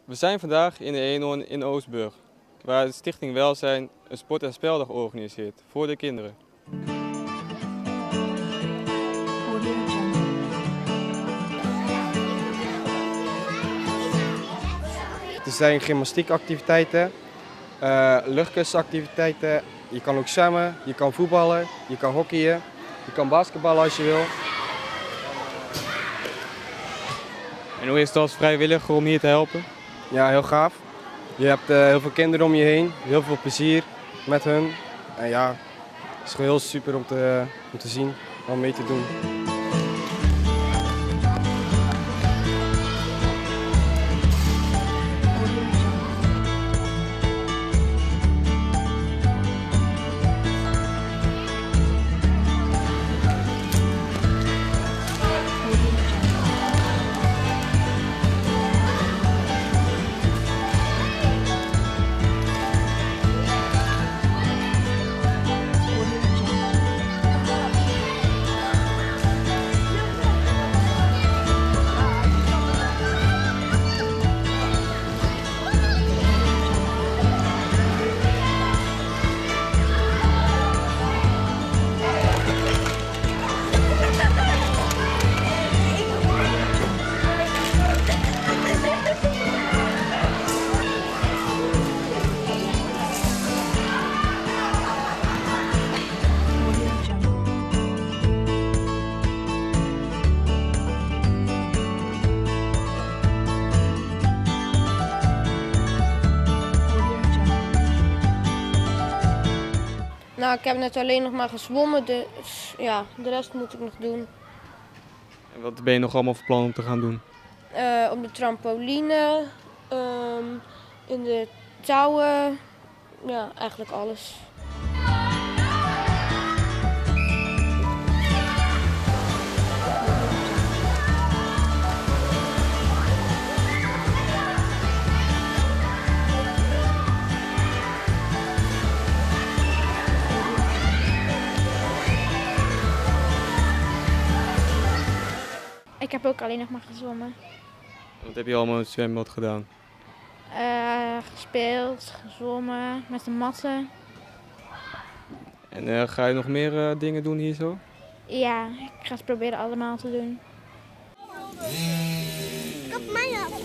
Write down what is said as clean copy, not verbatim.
We zijn vandaag in de Eenhoorn in Oostburg, waar de Stichting Welzijn een sport- en speldag organiseert voor de kinderen. Er zijn gymnastiekactiviteiten, luchtkunstactiviteiten. Je kan ook zwemmen, je kan voetballen, je kan hockeyen, je kan basketballen als je wil. En hoe is het als vrijwilliger om hier te helpen? Ja, heel gaaf. Je hebt heel veel kinderen om je heen, heel veel plezier met hun. En ja, het is gewoon heel super om te zien, om mee te doen. Nou, ik heb net alleen nog maar gezwommen, dus ja, de rest moet ik nog doen. En wat ben je nog allemaal van plan om te gaan doen? Op de trampoline, in de touwen, ja, eigenlijk alles. Ik heb ook alleen nog maar gezwommen. Wat heb je allemaal in het zwembad gedaan? Gespeeld, gezwommen, met de matten. En ga je nog meer dingen doen hier zo? Ja, ik ga het proberen allemaal te doen. Kap mij af.